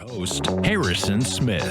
host, Harrison Smith.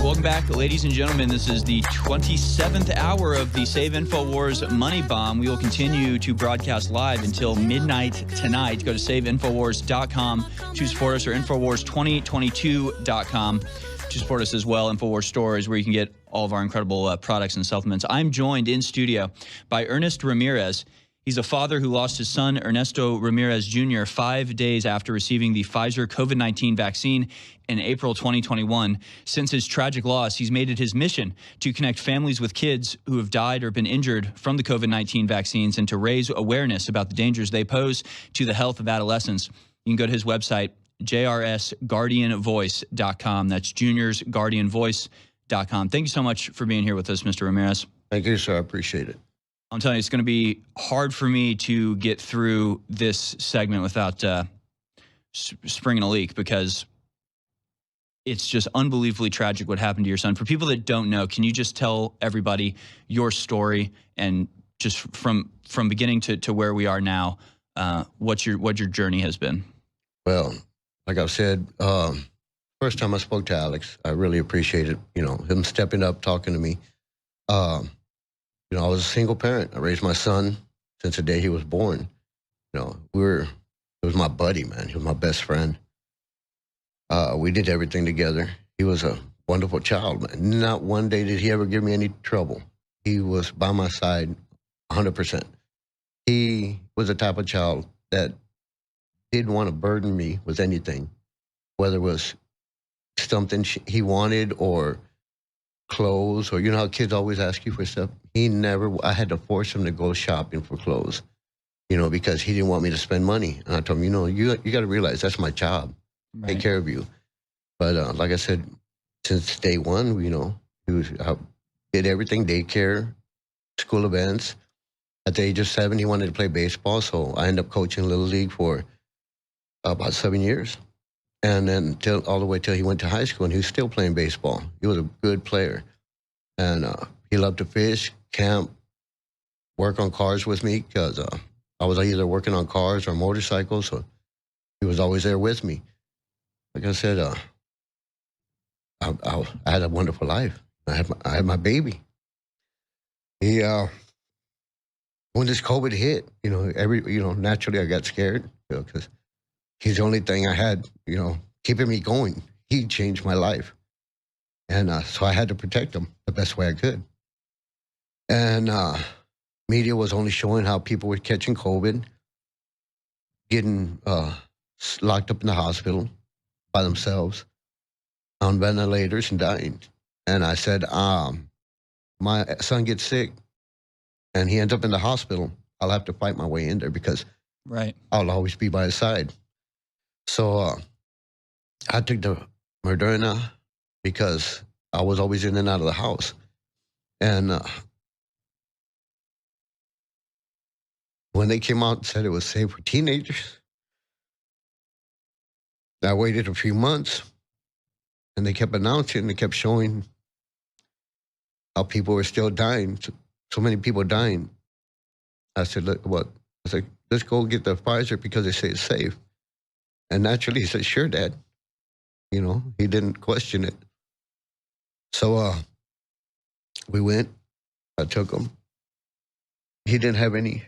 Welcome back, ladies and gentlemen. This is the 27th hour of the Save InfoWars Money Bomb. We will continue to broadcast live until midnight tonight. Go to saveinfowars.com to support us, or infowars2022.com to support us as well. InfoWars Store is where you can get all of our incredible products and supplements. I'm joined in studio by Ernest Ramirez. He's a father who lost his son, Ernesto Ramirez Jr., 5 days after receiving the Pfizer COVID-19 vaccine in April 2021. Since his tragic loss, he's made it his mission to connect families with kids who have died or been injured from the COVID-19 vaccines and to raise awareness about the dangers they pose to the health of adolescents. You can go to his website, jrsguardianvoice.com. That's juniorsguardianvoice.com. Thank you so much for being here with us, Mr. Ramirez. Thank you, sir. I appreciate it. I'm telling you, it's going to be hard for me to get through this segment without springing a leak, because it's just unbelievably tragic what happened to your son. For people that don't know, can you just tell everybody your story, and just from beginning to where we are now, what your journey has been? Well, like I've said, first time I spoke to Alex, I really appreciated, him stepping up, talking to me. I was a single parent. I raised my son since the day he was born. He was my buddy, man. He was my best friend. We did everything together. He was a wonderful child, man. Not one day did he ever give me any trouble. He was by my side 100%. He was the type of child that didn't want to burden me with anything, whether it was something he wanted or clothes, or how kids always ask you for stuff. I had to force him to go shopping for clothes, because he didn't want me to spend money. And I told him, you got to realize that's my job, take care of you. But like I said, since day one, I did everything, daycare, school events. At the age of 7, he wanted to play baseball, so I ended up coaching Little League for about 7 years. And then all the way till he went to high school, and he was still playing baseball. He was a good player. And he loved to fish, camp, work on cars with me, because I was either working on cars or motorcycles, so he was always there with me. Like I said, I had a wonderful life. I had my baby. When this COVID hit, naturally I got scared, because he's the only thing I had, keeping me going. He changed my life. And so I had to protect him the best way I could. And media was only showing how people were catching COVID, getting locked up in the hospital by themselves, on ventilators, and dying. And I said, my son gets sick and he ends up in the hospital, I'll have to fight my way in there, because I'll always be by his side. So I took the Moderna because I was always in and out of the house. And when they came out and said it was safe for teenagers, I waited a few months, and they kept announcing, they kept showing how people were still dying, so many people dying. I said, look, what? I said, let's go get the Pfizer because they say it's safe. And naturally, he said, sure, Dad. He didn't question it. So we went. I took him. He didn't have any.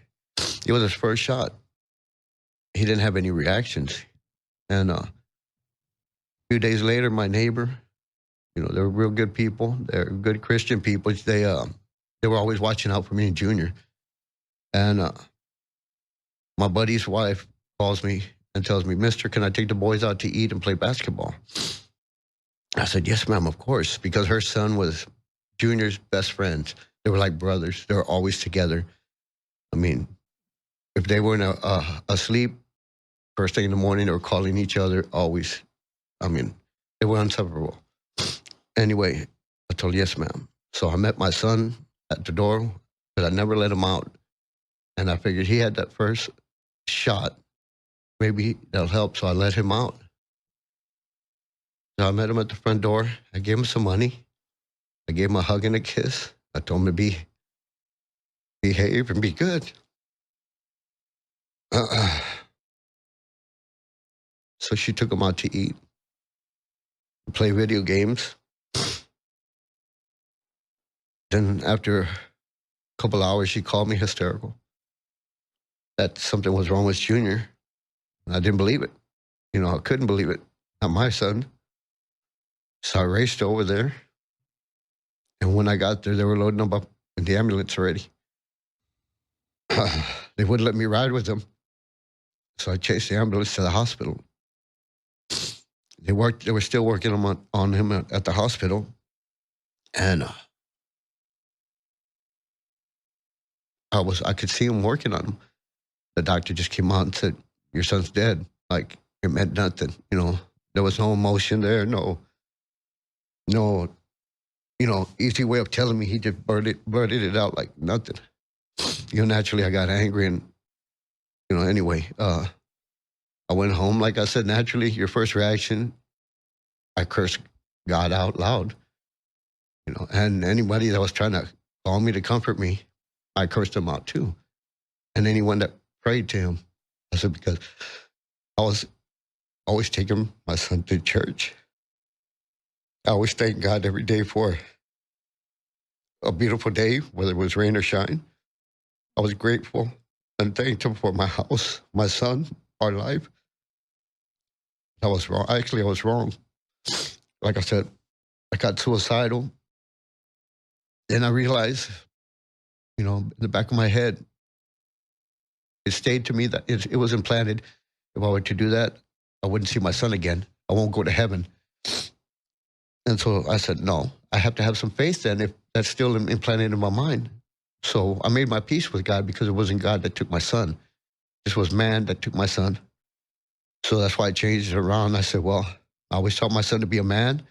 It was his first shot. He didn't have any reactions. And a few days later, my neighbor, they were real good people. They're good Christian people. They were always watching out for me and Junior. And my buddy's wife calls me and tells me, Mister, can I take the boys out to eat and play basketball? I said, yes, ma'am, of course, because her son was Junior's best friends. They were like brothers. They were always together. I mean, if they weren't asleep, first thing in the morning, they were calling each other always. I mean, they were inseparable. Anyway, I told, yes, ma'am. So I met my son at the door, but I never let him out. And I figured he had that first shot. Maybe that'll help, so I let him out. So I met him at the front door. I gave him some money. I gave him a hug and a kiss. I told him to behave and be good. So she took him out to eat, play video games. Then after a couple hours, she called me hysterical that something was wrong with Junior. And I didn't believe it. You know, I couldn't believe it. Not my son. So I raced over there. And when I got there, they were loading him up in the ambulance already. They wouldn't let me ride with them. So I chased the ambulance to the hospital. They were still working on him at the hospital. And I could see him working on him. The doctor just came out and said, "Your son's dead." Like, it meant nothing. You know, there was no emotion there. No, easy way of telling me. He just blurted it out like nothing. You know, naturally I got angry and, anyway, I went home. Like I said, naturally, your first reaction, I cursed God out loud, and anybody that was trying to call me to comfort me, I cursed them out too. And anyone that prayed to him, I said, because I was always taking my son to church. I always thank God every day for a beautiful day, whether it was rain or shine. I was grateful and thanked him for my house, my son, our life. I was wrong. Actually, I was wrong. Like I said, I got suicidal. Then I realized, in the back of my head, it stayed to me that it was implanted. If I were to do that, I wouldn't see my son again. I won't go to heaven. And so I said, no, I have to have some faith then if that's still implanted in my mind. So I made my peace with God because it wasn't God that took my son. This was man that took my son. So that's why I changed it around. I said, well, I always taught my son to be a man,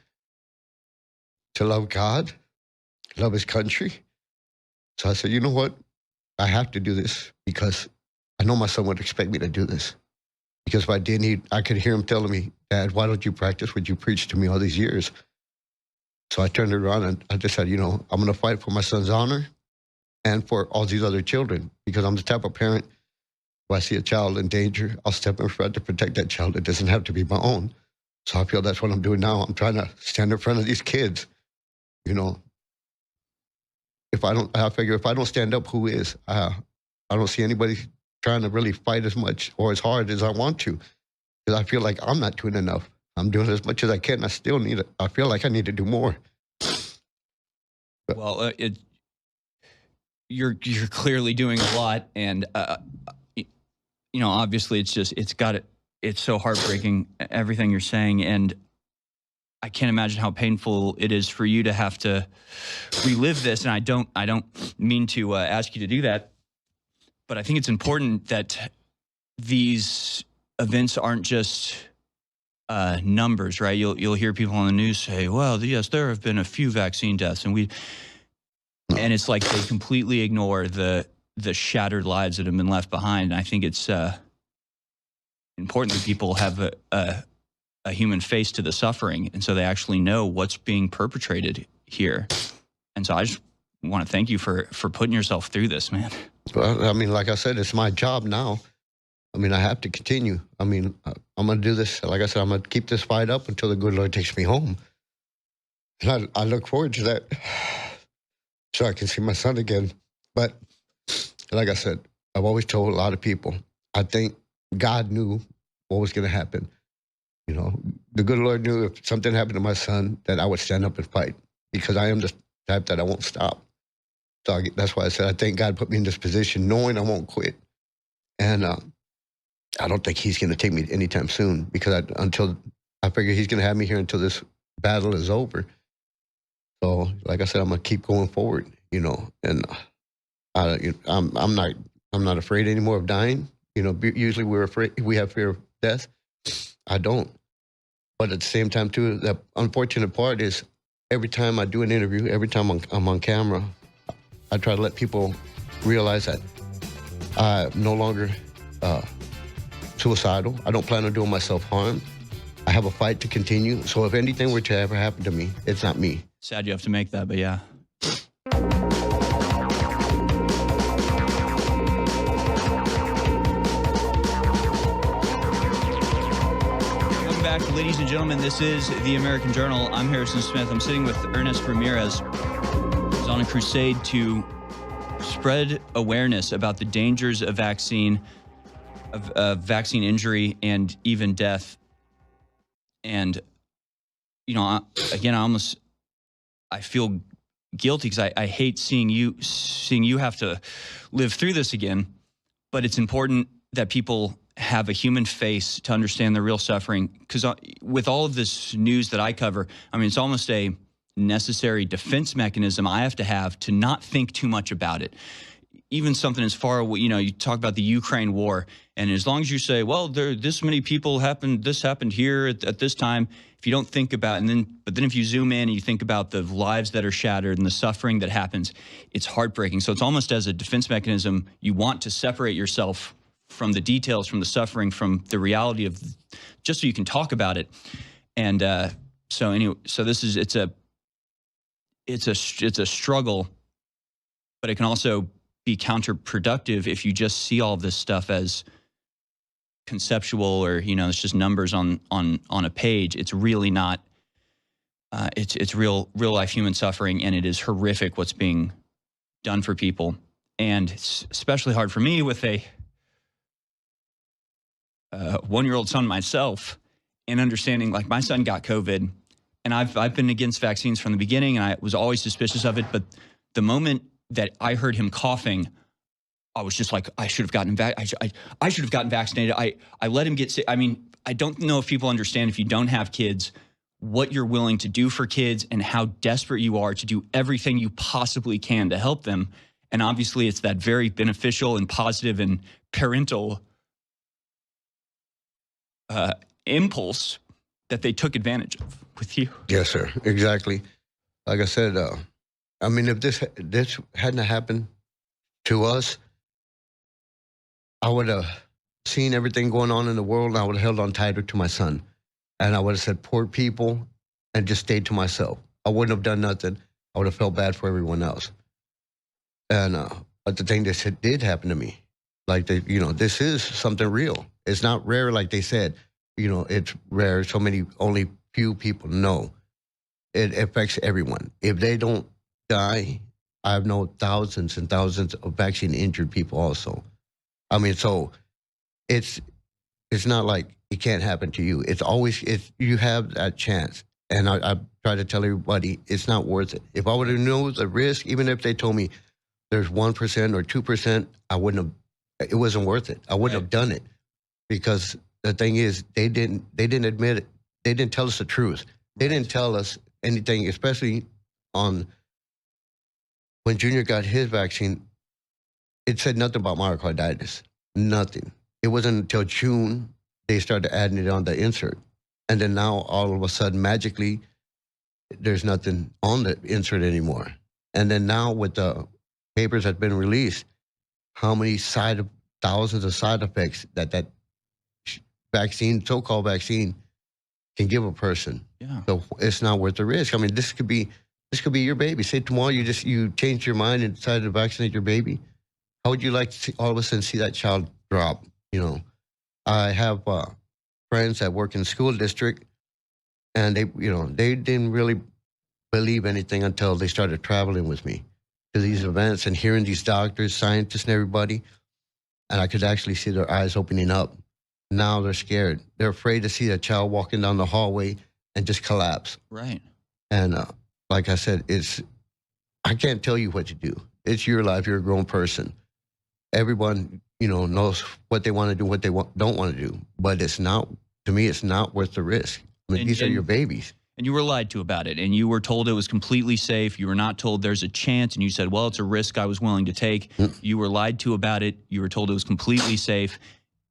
to love God, love his country. So I said, you know what? I have to do this because I know my son would expect me to do this. Because if I didn't, I could hear him telling me, "Dad, why don't you practice what you preached to me all these years?" So I turned it around and I just said, I'm going to fight for my son's honor and for all these other children, because I'm the type of parent, if I see a child in danger, I'll step in front to protect that child. It doesn't have to be my own. So I feel that's what I'm doing now. I'm trying to stand in front of these kids. I figure if I don't stand up, who is? I don't see anybody trying to really fight as much or as hard as I want to, because I feel like I'm not doing enough. I'm doing as much as I can. I feel like I need to do more. Well, you're clearly doing a lot, and obviously it's so heartbreaking, everything you're saying, and I can't imagine how painful it is for you to have to relive this. And I don't mean to ask you to do that, but I think it's important that these events aren't just numbers, right? You'll hear people on the news say, "Well, yes, there have been a few vaccine deaths," and it's like they completely ignore the shattered lives that have been left behind. And I think it's important that people have a human face to the suffering, and so they actually know what's being perpetrated here. And so I just want to thank you for putting yourself through this, man. Well, I mean, like I said, it's my job now. I mean, I have to continue. I mean, I'm going to do this. Like I said, I'm going to keep this fight up until the good Lord takes me home. And I look forward to that so I can see my son again. But like I said, I've always told a lot of people, I think God knew what was going to happen. The good Lord knew if something happened to my son that I would stand up and fight, because I am the type that I won't stop. So that's why I said I think God put me in this position knowing I won't quit. And I don't think he's going to take me anytime soon, because until I figure he's going to have me here until this battle is over. So, like I said, I'm going to keep going forward, and I'm not afraid anymore of dying. Usually we have fear of death. I don't. But at the same time, too, the unfortunate part is every time I do an interview, every time I'm on camera, I try to let people realize that I'm no longer suicidal. I don't plan on doing myself harm. I have a fight to continue. So if anything were to ever happen to me, it's not me. Sad you have to make that, but yeah. back, ladies and gentlemen. This is the American Journal. I'm Harrison Smith. I'm sitting with Ernest Ramirez. He's on a crusade to spread awareness about the dangers of vaccine injury, and even death. And, you know, I feel guilty because I hate seeing you have to live through this again. But it's important that people have a human face to understand the real suffering, because with all of this news that I cover, I mean, it's almost a necessary defense mechanism I have to not think too much about it. Even something as far away, you talk about the Ukraine war, and as long as you say, well, this many people happened, this happened here at this time, if you don't think about, but then if you zoom in and you think about the lives that are shattered and the suffering that happens, it's heartbreaking. So it's almost as a defense mechanism, you want to separate yourself from the details, from the suffering, from the reality of, just so you can talk about it. And so anyway, so it's a struggle, but it can also be counterproductive if you just see all of this stuff as conceptual, or it's just numbers on a page. It's really not. It's real life human suffering, and it is horrific what's being done for people. And it's especially hard for me with a 1-year-old son myself, and understanding, like, my son got COVID, and I've been against vaccines from the beginning, and I was always suspicious of it. But the moment that I heard him coughing, I was just like, I should have gotten I should have gotten vaccinated. I let him get sick. I mean, I don't know if people understand, if you don't have kids, what you're willing to do for kids and how desperate you are to do everything you possibly can to help them. And obviously, it's that very beneficial and positive and parental impulse that they took advantage of with you. Yes, sir. Exactly. Like I said, I mean, if this hadn't happened to us, I would have seen everything going on in the world, and I would have held on tighter to my son. And I would have said, poor people, and just stayed to myself. I wouldn't have done nothing. I would have felt bad for everyone else. And but the thing that did happen to me, like, this is something real. It's not rare, like they said. It's rare. Only few people know. It affects everyone. If they don't die, I've known thousands and thousands of vaccine injured people also. I mean, so it's not like it can't happen to you. It's always, you have that chance. And I try to tell everybody, it's not worth it. If I would have known the risk, even if they told me there's 1% or 2%, I wouldn't have. It wasn't worth it. I wouldn't have done it, because the thing is, they didn't admit it. They didn't tell us the truth. They didn't tell us anything, especially on when Junior got his vaccine. It said nothing about myocarditis, nothing. It wasn't until June they started adding it on the insert. And then now, all of a sudden, magically, there's nothing on the insert anymore. And then now, with the papers that have been released, how many thousands of side effects that vaccine, so-called vaccine, can give a person. Yeah. So it's not worth the risk. I mean, this could be your baby. Say tomorrow you changed your mind and decided to vaccinate your baby. How would you like to all of a sudden see that child drop? I have friends that work in the school district, and they didn't really believe anything until they started traveling with me to these events and hearing these doctors, scientists, and everybody. And I could actually see their eyes opening up. Now they're scared. They're afraid to see a child walking down the hallway and just collapse. Right. And like I said, I can't tell you what to do. It's your life. You're a grown person. Everyone, knows what they want to do, what they don't want to do. But to me, it's not worth the risk. I mean, these are your babies. And you were lied to about it, and you were told it was completely safe. You were not told there's a chance, and you said, well, it's a risk I was willing to take. You were lied to about it. You were told it was completely safe.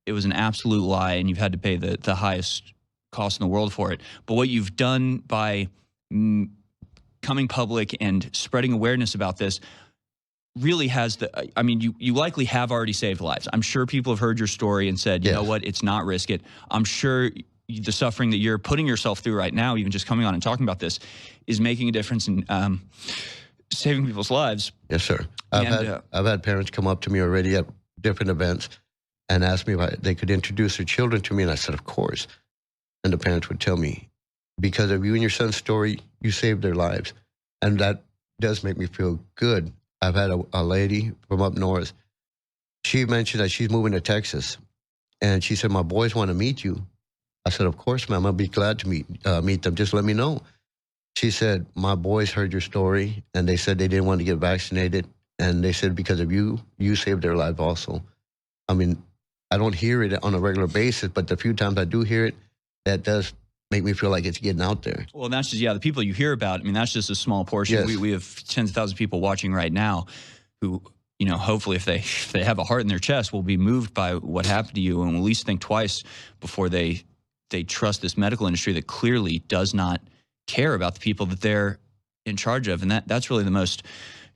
It was an absolute lie, and you've had to pay the highest cost in the world for it. But what you've done by coming public and spreading awareness about this really has you likely have already saved lives. I'm sure people have heard your story and said, you know what, it's not risk it. I'm sure the suffering that you're putting yourself through right now, even just coming on and talking about this, is making a difference in saving people's lives. Yes, sir. I've had parents come up to me already at different events and ask me if they could introduce their children to me, and I said, of course. and the parents would tell me, because of you and your son's story, you saved their lives. And that does make me feel good. I've had a lady from up north. She mentioned that she's moving to Texas. And she said, my boys want to meet you. I said, of course, ma'am. I'll be glad to meet them. Just let me know. She said, my boys heard your story, and they said they didn't want to get vaccinated. And they said, because of you, you saved their life also. I mean, I don't hear it on a regular basis, but the few times I do hear it, that does make me feel like it's getting out there. Well, and that's just, the people you hear about, I mean, that's just a small portion. Yes. We have tens of thousands of people watching right now who, hopefully if they have a heart in their chest, will be moved by what happened to you and will at least think twice before they trust this medical industry that clearly does not care about the people that they're in charge of. And that's really the most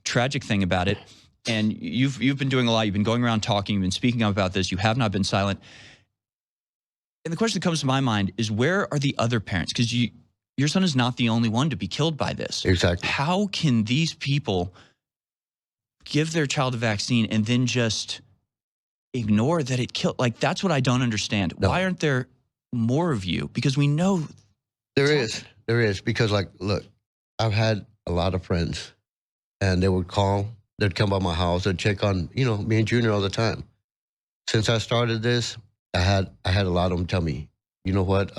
tragic thing about it. And you've been doing a lot. You've been going around talking. You've been speaking up about this. You have not been silent. And the question that comes to my mind is, where are the other parents? Because your son is not the only one to be killed by this. Exactly. How can these people give their child a vaccine and then just ignore that it killed? Like, that's what I don't understand. No. Why aren't there more of you? Because we know There is, because like, look, I've had a lot of friends, and they would call, they'd come by my house, they'd check on, me and Junior all the time. Since I started this, I had a lot of them tell me, you know what,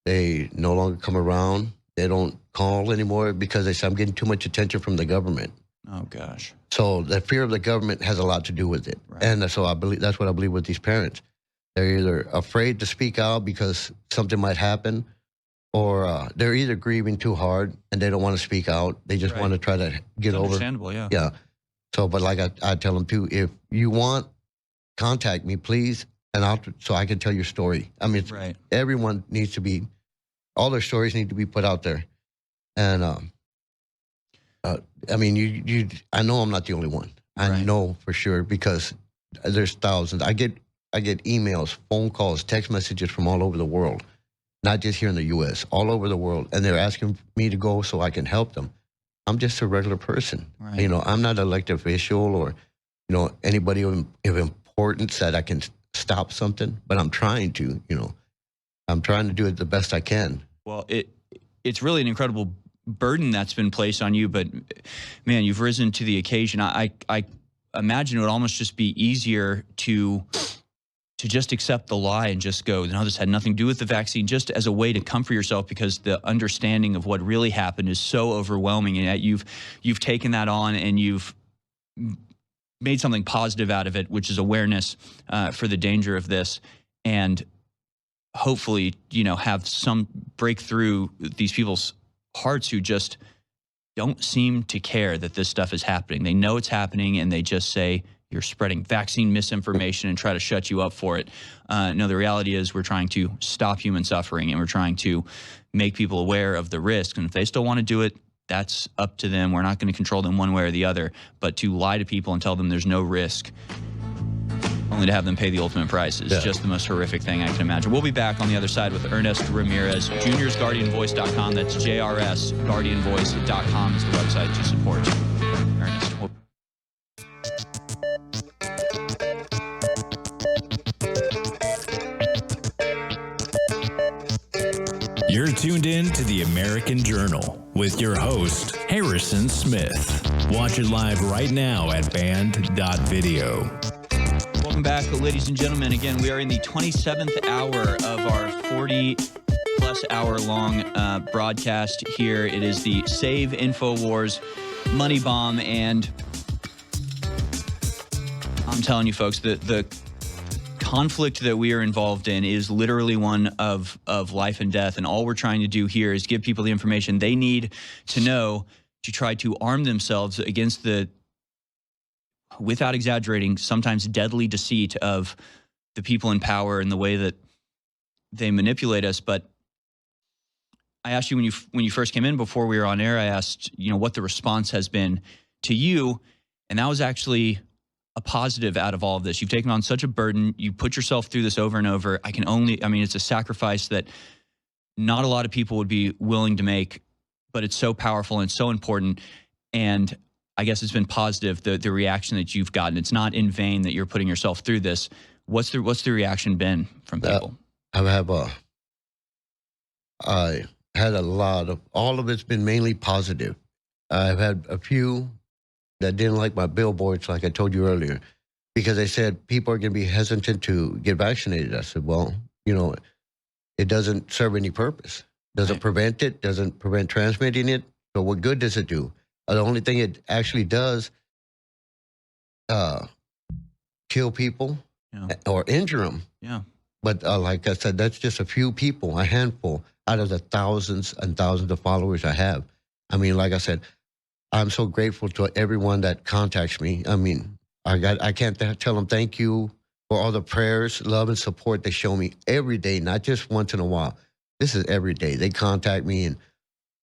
they no longer come around, they don't call anymore because they say I'm getting too much attention from the government. Oh gosh. So the fear of the government has a lot to do with it. Right. And so I believe that's what I believe with these parents. They're either afraid to speak out because something might happen, or they're either grieving too hard and they don't want to speak out. They just Right. want to try to get over. Understandable, yeah. Yeah. So, but like I tell them too, if you want, contact me, please, and so I can tell your story. I mean, Right. everyone needs to be, all their stories need to be put out there. And I mean, I know I'm not the only one. I Right. know for sure, because there's thousands. I get emails, phone calls, text messages from all over the world, not just here in the U.S., all over the world, and they're asking me to go so I can help them. I'm just a regular person. Right. I'm not an elected official or, anybody of importance that I can stop something, but I'm trying to, I'm trying to do it the best I can. Well, it's really an incredible burden that's been placed on you, but man, you've risen to the occasion. I imagine it would almost just be easier to just accept the lie and just go, no, this had nothing to do with the vaccine, just as a way to comfort yourself, because the understanding of what really happened is so overwhelming, and yet you've taken that on and you've made something positive out of it, which is awareness for the danger of this, and hopefully, have some breakthrough these people's hearts who just don't seem to care that this stuff is happening. They know it's happening, and they just say, you're spreading vaccine misinformation, and try to shut you up for it. No, the reality is we're trying to stop human suffering, and we're trying to make people aware of the risk. And if they still want to do it, that's up to them. We're not going to control them one way or the other. But to lie to people and tell them there's no risk, only to have them pay the ultimate price, is just the most horrific thing I can imagine. We'll be back on the other side with Ernest Ramirez. JrSGuardianVoice.com. That's JrSGuardianVoice.com is the website to support Ernest. You're tuned in to the American Journal with your host, Harrison Smith. Watch it live right now at band.video. Welcome back, ladies and gentlemen. Again, we are in the 27th hour of our 40-plus hour-long broadcast here. It is the Save InfoWars Money Bomb, and I'm telling you, folks, the conflict that we are involved in is literally one of life and death, and all we're trying to do here is give people the information they need to know to try to arm themselves against the, without exaggerating, sometimes deadly deceit of the people in power and the way that they manipulate us. But I asked you when you first came in, before we were on air, I asked, what the response has been to you, and that was actually a positive out of all of this. You've taken on such a burden. You put yourself through this over and over. It's a sacrifice that not a lot of people would be willing to make, but it's so powerful and it's so important. And I guess it's been positive, the reaction that you've gotten. It's not in vain that you're putting yourself through this. What's the reaction been from people? I have I had all of it's been mainly positive. I've had a few that didn't like my billboards, like I told you earlier, because they said people are going to be hesitant to get vaccinated. I said, well, it doesn't serve any purpose. Doesn't prevent it, doesn't prevent transmitting it. So what good does it do? The only thing it actually does, kill people or injure them. Yeah. But like I said, that's just a few people, a handful out of the thousands and thousands of followers I have. I mean, like I said, I'm so grateful to everyone that contacts me. I mean, I can't tell them thank you for all the prayers, love, and support they show me every day, not just once in a while. This is every day. They contact me, and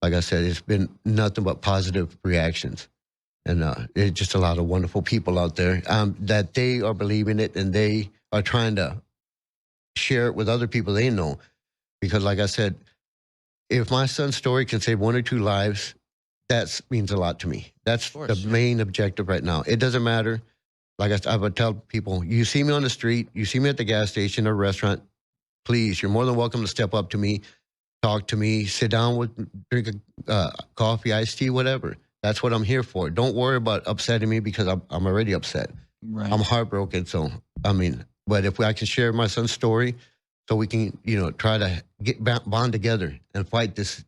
like I said, it's been nothing but positive reactions. And it's just a lot of wonderful people out there that they are believing it, and they are trying to share it with other people they know. Because like I said, if my son's story can save 1 or 2 lives, that means a lot to me. That's the main objective right now. It doesn't matter. Like I would tell people, you see me on the street, you see me at the gas station or restaurant, please, you're more than welcome to step up to me, talk to me, sit down drink a coffee, iced tea, whatever. That's what I'm here for. Don't worry about upsetting me because I'm already upset. Right. I'm heartbroken. So, I mean, but if I can share my son's story so we can, try to bond together and fight this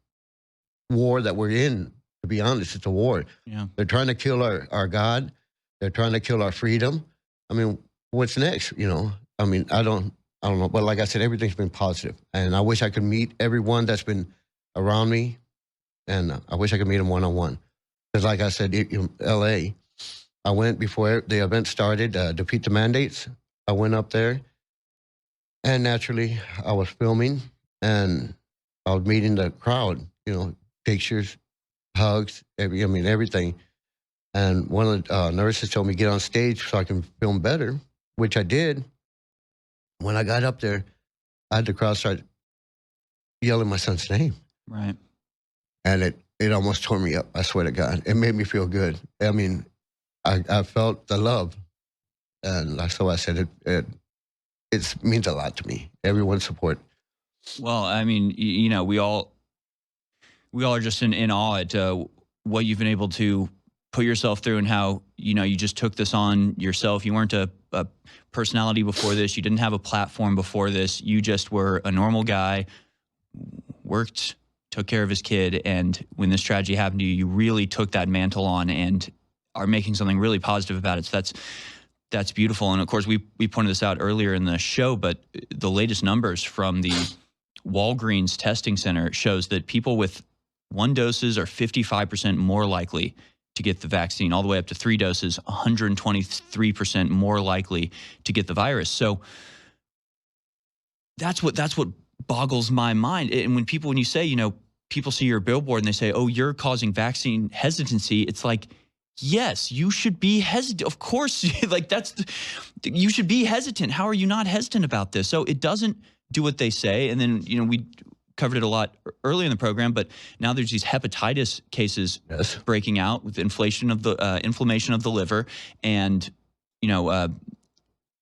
war that we're in. To be honest, it's a war. Yeah. They're trying to kill our God. They're trying to kill our freedom. I mean, what's next? I mean, I don't know. But like I said, everything's been positive. And I wish I could meet everyone that's been around me. And I wish I could meet them one-on-one. Because like I said, in LA, I went before the event started, Defeat the Mandates. I went up there. And naturally, I was filming. And I was meeting the crowd, pictures, hugs, everything. And one of the nurses told me get on stage so I can film better, which I did. When I got up there, I had the crowd start yelling my son's name. Right. And it almost tore me up, I swear to God. It made me feel good. I mean, I felt the love. And so I said it means a lot to me, everyone's support. Well, I mean, we all are just in awe at what you've been able to put yourself through and how, you just took this on yourself. You weren't a personality before this. You didn't have a platform before this. You just were a normal guy, worked, took care of his kid. And when this tragedy happened to you, you really took that mantle on and are making something really positive about it. So that's beautiful. And of course, we pointed this out earlier in the show, but the latest numbers from the Walgreens testing center shows that people with 1 doses are 55% more likely to get the vaccine, all the way up to 3 doses, 123% more likely to get the virus. So that's what boggles my mind. And when you say, people see your billboard and they say, oh, you're causing vaccine hesitancy, it's like, yes, you should be hesitant. Of course, you should be hesitant. How are you not hesitant about this? So it doesn't do what they say. And then, we covered it a lot earlier in the program, but now there's these hepatitis cases breaking out with inflammation of the liver and,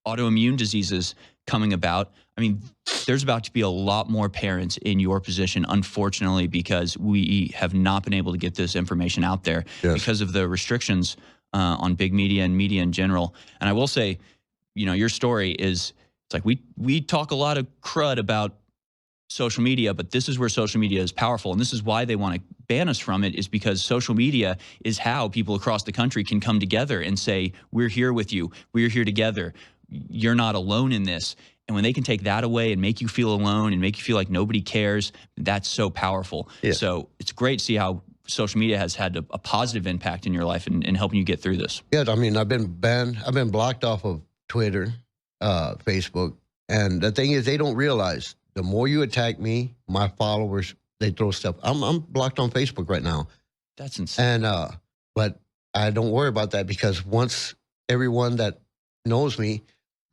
autoimmune diseases coming about. I mean, there's about to be a lot more parents in your position, unfortunately, because we have not been able to get this information out there because of the restrictions on big media and media in general. And I will say, your story it's like we talk a lot of crud about social media, but this is where social media is powerful. And this is why they want to ban us from it, is because social media is how people across the country can come together and say, we're here with you. We're here together. You're not alone in this. And when they can take that away and make you feel alone and make you feel like nobody cares, that's so powerful. Yeah. So it's great to see how social media has had a positive impact in your life and helping you get through this. Yeah, I mean, I've been banned. I've been blocked off of Twitter, Facebook. And the thing is, they don't realize the more you attack me, my followers, they throw stuff. I'm blocked on Facebook right now. That's insane. And but I don't worry about that, because once everyone that knows me,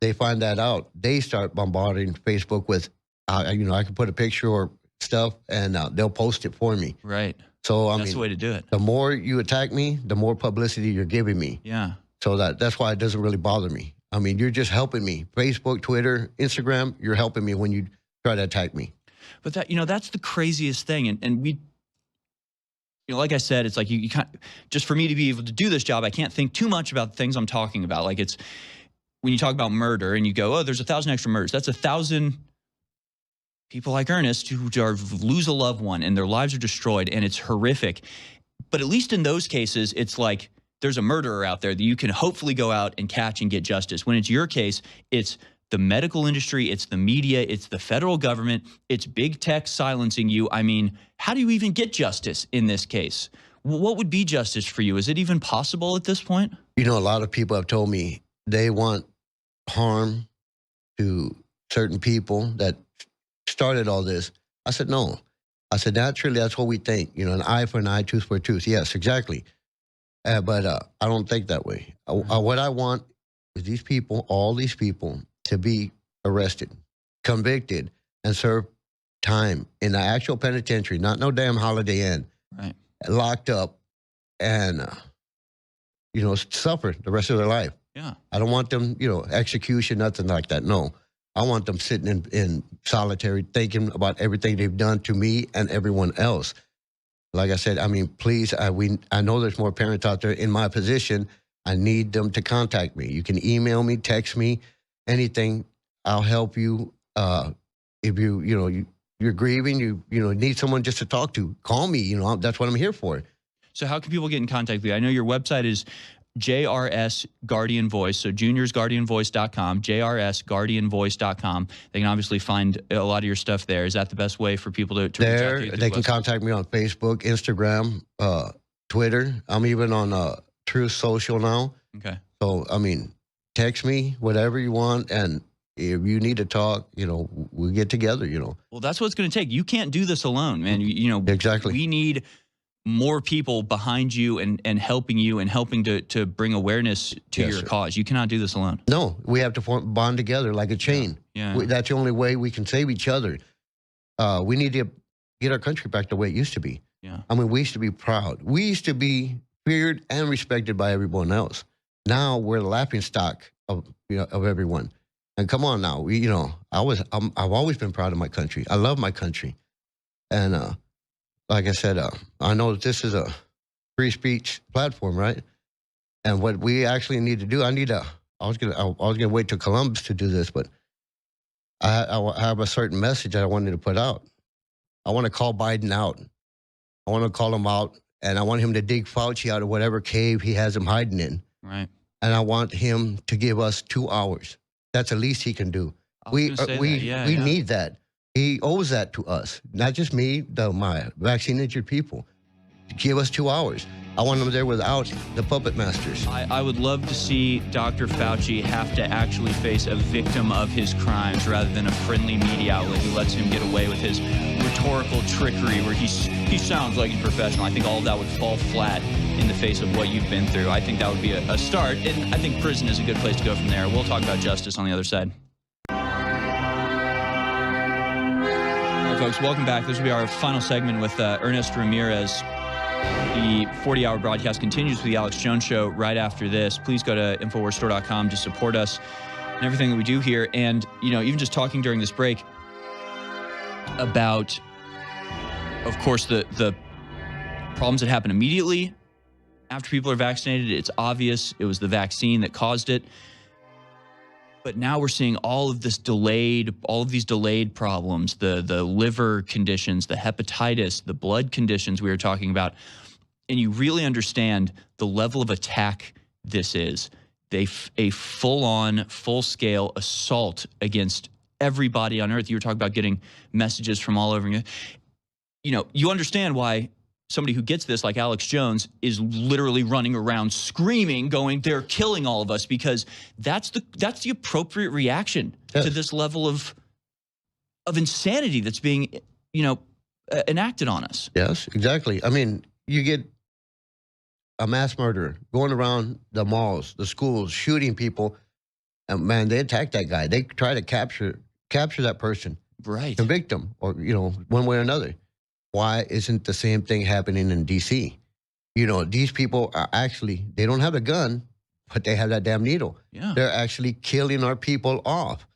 they find that out, they start bombarding Facebook with, I can put a picture or stuff, and they'll post it for me. Right. So that's the way to do it. The more you attack me, the more publicity you're giving me. Yeah. So that's why it doesn't really bother me. I mean, you're just helping me. Facebook, Twitter, Instagram, you're helping me when you try to attack me. But that, that's the craziest thing. And we, like I said, it's like you can't, just for me to be able to do this job, I can't think too much about the things I'm talking about. Like it's, when you talk about murder and you go, oh, there's 1,000 extra murders. That's 1,000 people like Ernest who lose a loved one and their lives are destroyed, and it's horrific. But at least in those cases, it's like there's a murderer out there that you can hopefully go out and catch and get justice. When it's your case, it's the medical industry, it's the media, it's the federal government, it's big tech silencing you. I mean, how do you even get justice in this case? What would be justice for you? Is it even possible at this point? A lot of people have told me they want harm to certain people that started all this. I said, no. I said, naturally, that's what we think. An eye for an eye, tooth for a tooth. Yes, exactly. But I don't think that way. What I want is these people, all these people, to be arrested, convicted, and serve time in the actual penitentiary, not no damn Holiday Inn, right? Locked up and, suffer the rest of their life. Yeah. I don't want them, execution, nothing like that. No. I want them sitting in solitary thinking about everything they've done to me and everyone else. Like I said, please, I know there's more parents out there in my position. I need them to contact me. You can email me, text me, anything. I'll help you. If you're grieving, you need someone just to talk to, call me. That's what I'm here for. So how can people get in contact with you? I know your website is JRS Guardian Voice, so juniorsguardianvoice.com, JRSguardianvoice.com. They can obviously find a lot of your stuff there. Is that the best way for people to reach out to you? They can contact me on Facebook, Instagram, Twitter. I'm even on Truth Social now. Okay. So, text me, whatever you want, and if you need to talk, we'll get together, Well, that's what it's going to take. You can't do this alone, man. Exactly. We need more people behind you and helping you and helping to bring awareness to your cause. You cannot do this alone. No, we have to bond together like a chain. Yeah. That's the only way we can save each other. We need to get our country back the way it used to be. Yeah. We used to be proud. We used to be feared and respected by everyone else. Now we're the laughing stock of everyone. And come on now, I've always been proud of my country. I love my country, and like I said, I know that this is a free speech platform, right? And what we actually need to do, I was gonna wait till Columbus to do this, but I have a certain message that I wanted to put out. I want to call Biden out. I want to call him out, and I want him to dig Fauci out of whatever cave he has him hiding in. Right. And I want him to give us 2 hours. That's the least he can do. We need that. He owes that to us, not just me, my vaccine-injured people. Give us 2 hours. I want them there without the puppet masters. I would love to see Dr. Fauci have to actually face a victim of his crimes rather than a friendly media outlet who lets him get away with his rhetorical trickery where he sounds like he's professional. I think all of that would fall flat in the face of what you've been through. I think that would be a start, and I think prison is a good place to go from there. We'll talk about justice on the other side. Folks, welcome back. This will be our final segment with Ernest Ramirez. The 40-hour broadcast continues with the Alex Jones Show right after this. Please go to InfoWarsStore.com to support us and everything that we do here. And, even just talking during this break about, of course, the problems that happen immediately after people are vaccinated. It's obvious it was the vaccine that caused it. But now we're seeing all of these delayed problems, the liver conditions, the hepatitis, the blood conditions we were talking about. And you really understand the level of attack this is. A full-on, full-scale assault against everybody on earth. You were talking about getting messages from all over. You understand why somebody who gets this, like Alex Jones, is literally running around screaming, going, they're killing all of us, because that's the appropriate reaction to this level of insanity that's being, enacted on us. Yes, exactly. You get a mass murderer going around the malls, the schools, shooting people, and man, they attack that guy. They try to capture that person, right? Convict them, or one way or another. Why isn't the same thing happening in D.C.? These people are actually, they don't have a gun, but they have that damn needle. Yeah. They're actually killing our people off,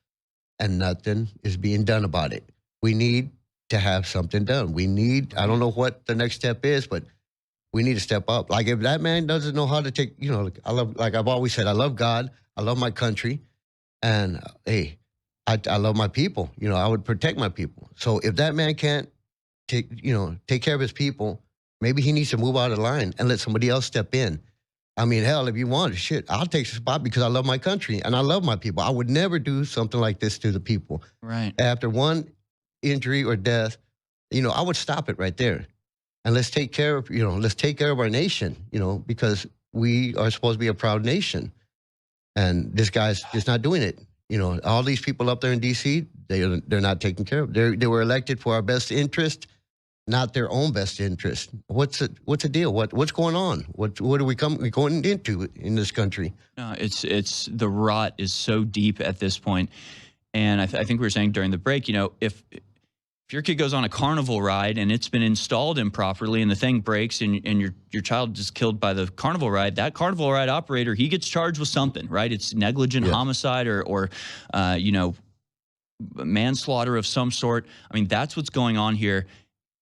and nothing is being done about it. We need to have something done. We need, I don't know what the next step is, but we need to step up. Like if that man doesn't know how to take, you know, like I've always said, I love God, I love my country, and hey, I love my people. You know, I would protect my people. So if that man can't take care of his people, maybe he needs to move out of line and let somebody else step in. I mean, hell, if you want, shit, I'll take the spot because I love my country and I love my people. I would never do something like this to the people. Right. After one injury or death, you know, I would stop it right there. And let's take care of, you know, let's take care of our nation, you know, because we are supposed to be a proud nation. And this guy's just not doing it. You know, all these people up there in D.C., they're not taken care of. They were elected for our best interest, not their own best interest. What's the deal? What's going on? What are we going into in this country? No, it's the rot is so deep at this point. And I think we were saying during the break, you know, if your kid goes on a carnival ride and it's been installed improperly and the thing breaks and your child is killed by the carnival ride, that carnival ride operator, he gets charged with something, right? It's negligent homicide or you know, manslaughter of some sort. I mean, that's what's going on here,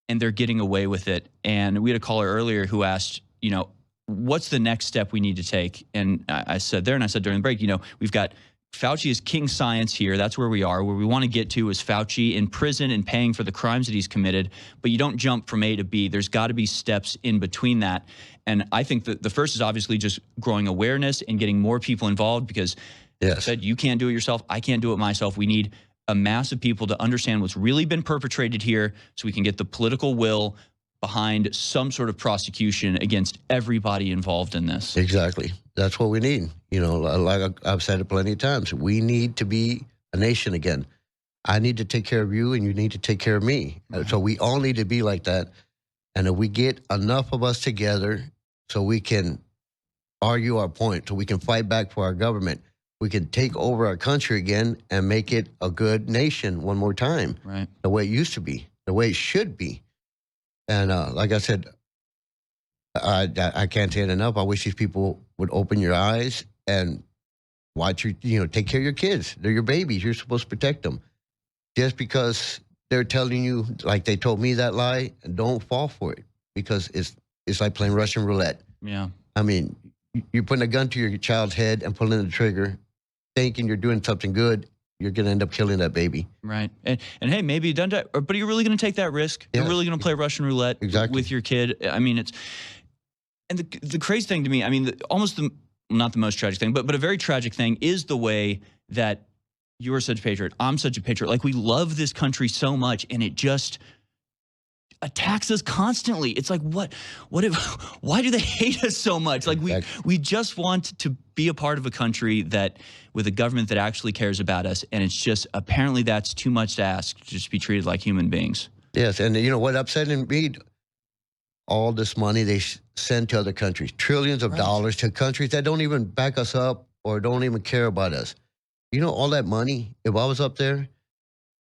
and they're getting away with it. And we had a caller earlier who asked, you know, what's the next step we need to take? And I said there, and I said during the break, you know, we've got Fauci is king science here. That's where we are. Where we want to get to is Fauci in prison and paying for the crimes that he's committed. But you don't jump from A to B. There's got to be steps in between that. And I think that the first is obviously just growing awareness and getting more people involved because, as I said, you can't do it yourself. I can't do it myself. We need a mass of people to understand what's really been perpetrated here so we can get the political will behind some sort of prosecution against everybody involved in this. Exactly. That's what we need. You know, like I've said it plenty of times, we need to be a nation again. I need to take care of you and you need to take care of me. So we all need to be like that. And if we get enough of us together so we can argue our point, so we can fight back for our government, we can take over our country again and make it a good nation one more time. Right. The way it used to be, the way it should be. And like I said, I can't say it enough. I wish these people would open your eyes and watch you know, take care of your kids. They're your babies. You're supposed to protect them. Just because they're telling you, like they told me that lie, don't fall for it because it's like playing Russian roulette. Yeah. I mean, you're putting a gun to your child's head and pulling the trigger, thinking you're doing something good. You're going to end up killing that baby. Right. And hey, maybe you done that, but are you really going to take that risk? Yeah. You're really going to play Russian roulette with your kid? I mean, and the crazy thing to me, I mean, not the most tragic thing, but a very tragic thing is the way that you're such a patriot. I'm such a patriot. Like, we love this country so much, and it just attacks us constantly. It's like, why do they hate us so much? Like, we just want to be a part of a country with a government that actually cares about us. And it's just, apparently that's too much to ask to just be treated like human beings. Yes. And you know what upsetting me? All this money they send to other countries, trillions of dollars to countries that don't even back us up or don't even care about us. You know, all that money, if I was up there,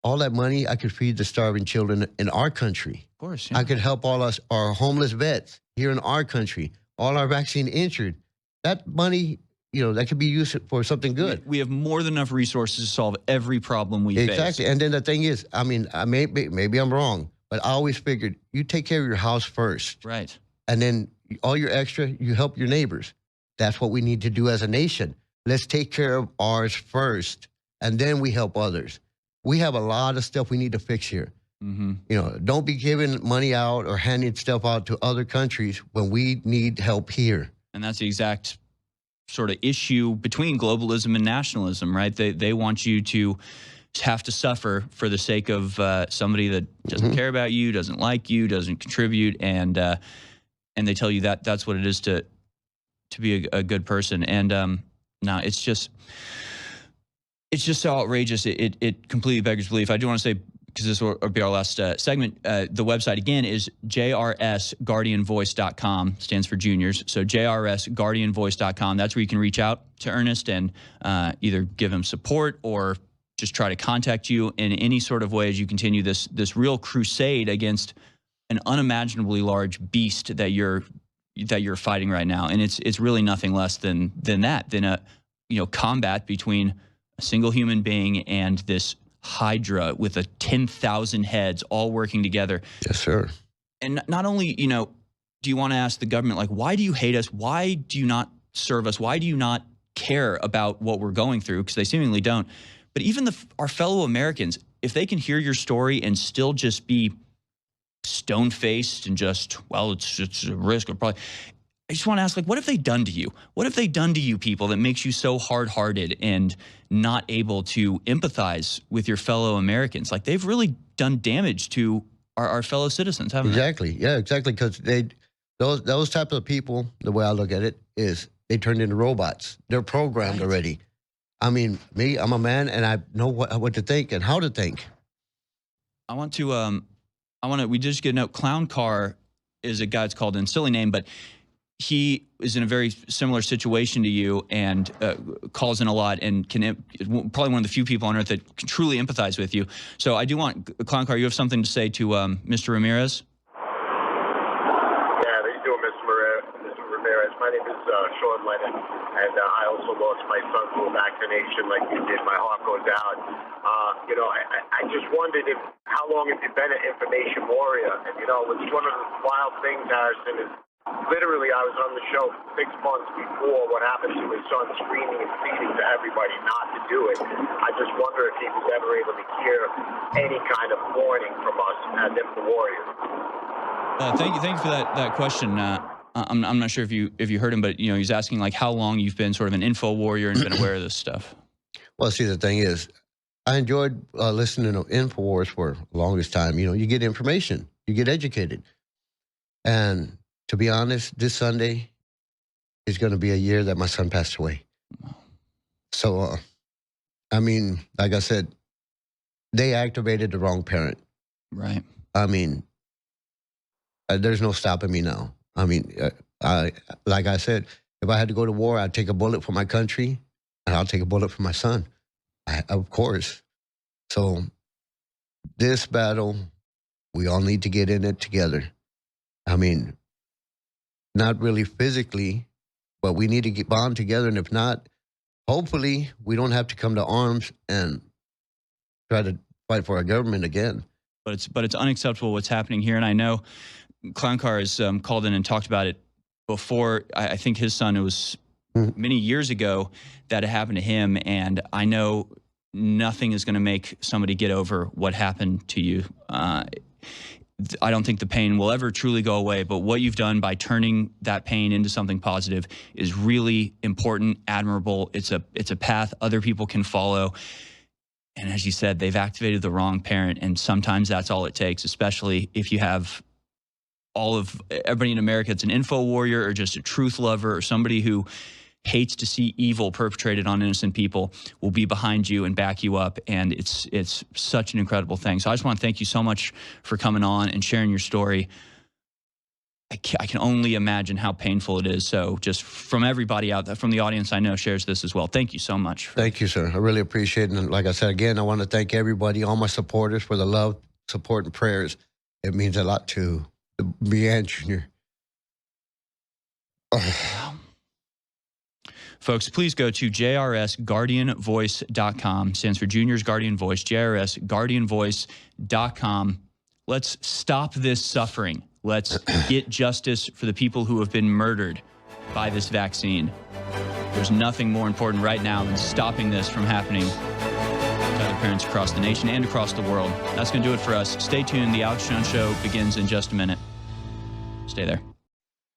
all that money, I could feed the starving children in our country. Of course, yeah. I could help all our homeless vets here in our country, all our vaccine injured. That money, you know, that could be used for something good. We have more than enough resources to solve every problem we face. Exactly. And then the thing is, I mean, maybe I'm wrong, but I always figured you take care of your house first. Right. And then all your extra, you help your neighbors. That's what we need to do as a nation. Let's take care of ours first, and then we help others. We have a lot of stuff we need to fix here. You know, don't be giving money out or handing stuff out to other countries when we need help here. And that's the exact sort of issue between globalism and nationalism, right? They want you to have to suffer for the sake of somebody that doesn't care about you, doesn't like you, doesn't contribute, and they tell you that that's what it is to be a good person. And no, it's just so outrageous. It completely beggars belief. I do want to say, because this will be our last segment, the website again is jrsguardianvoice.com, stands for juniors. So jrsguardianvoice.com. That's where you can reach out to Ernest and either give him support or just try to contact you in any sort of way as you continue this real crusade against an unimaginably large beast that you're fighting right now. And it's really nothing less than a combat between a single human being and this hydra with 10,000 heads all working together. Yes, sir. And not only, you know, do you want to ask the government, like, why do you hate us? Why do you not serve us? Why do you not care about what we're going through? Because they seemingly don't. But even our fellow Americans, if they can hear your story and still just be stone-faced and just, well, it's a risk. Or probably, I just want to ask, like, what have they done to you? What have they done to you people that makes you so hard-hearted and not able to empathize with your fellow Americans? Like, they've really done damage to our fellow citizens, haven't they? Exactly. Yeah, exactly. Because those types of people, the way I look at it, is they turned into robots. They're programmed already. I mean, me, I'm a man, and I know what to think and how to think. We just get a note. Clown Car is a guy that's called in, silly name, but he is in a very similar situation to you and calls in a lot and probably one of the few people on earth that can truly empathize with you. So I do want, Clown Car, you have something to say to Mr. Ramirez? Yeah, how you doing, Mr. Ramirez? My name is Sean Lennon, and I also lost my son to a vaccination like you did. My heart goes out. You know, I just wondered how long have you been an information warrior? And, you know, it's one of the wild things, Harrison, is literally I was on the show 6 months before what happened to his son, screaming and pleading to everybody not to do it. I just wonder if he was ever able to hear any kind of warning from us as Info Warriors. Thank you for that question. I'm not sure if you heard him, but you know, he's asking like how long you've been sort of an info warrior and been aware of this stuff. Well, see, the thing is, I enjoyed listening to InfoWars for the longest time. You know, you get information, you get educated. And to be honest, this Sunday is going to be a year that my son passed away. So, I mean, like I said, they activated the wrong parent. Right. I mean, there's no stopping me now. I mean, like I said, if I had to go to war, I'd take a bullet for my country, and I'll take a bullet for my son, of course. So this battle, we all need to get in it together. I mean, not really physically, but we need to bond together. And if not, hopefully we don't have to come to arms and try to fight for our government again. But it's unacceptable what's happening here. And I know Clown Car has called in and talked about it before. I think his son, it was many years ago that it happened to him. And I know nothing is going to make somebody get over what happened to you. I don't think the pain will ever truly go away, but what you've done by turning that pain into something positive is really important, admirable. It's a path other people can follow. And as you said, they've activated the wrong parent, and sometimes that's all it takes, especially if you have everybody in America that's an info warrior or just a truth lover or somebody who hates to see evil perpetrated on innocent people will be behind you and back you up. And it's such an incredible thing. So I just want to thank you so much for coming on and sharing your story. I can only imagine how painful it is. So just from everybody out there, from the audience I know shares this as well. Thank you so much. Thank you, sir. I really appreciate it. And like I said, again, I want to thank everybody, all my supporters, for the love, support, and prayers. It means a lot to Breanne Jr. Folks, please go to jrsguardianvoice.com. Stands for Junior's Guardian Voice, jrsguardianvoice.com. Let's stop this suffering. Let's get justice for the people who have been murdered by this vaccine. There's nothing more important right now than stopping this from happening to other parents across the nation and across the world. That's going to do it for us. Stay tuned. The Alex Jones Show begins in just a minute. Stay there.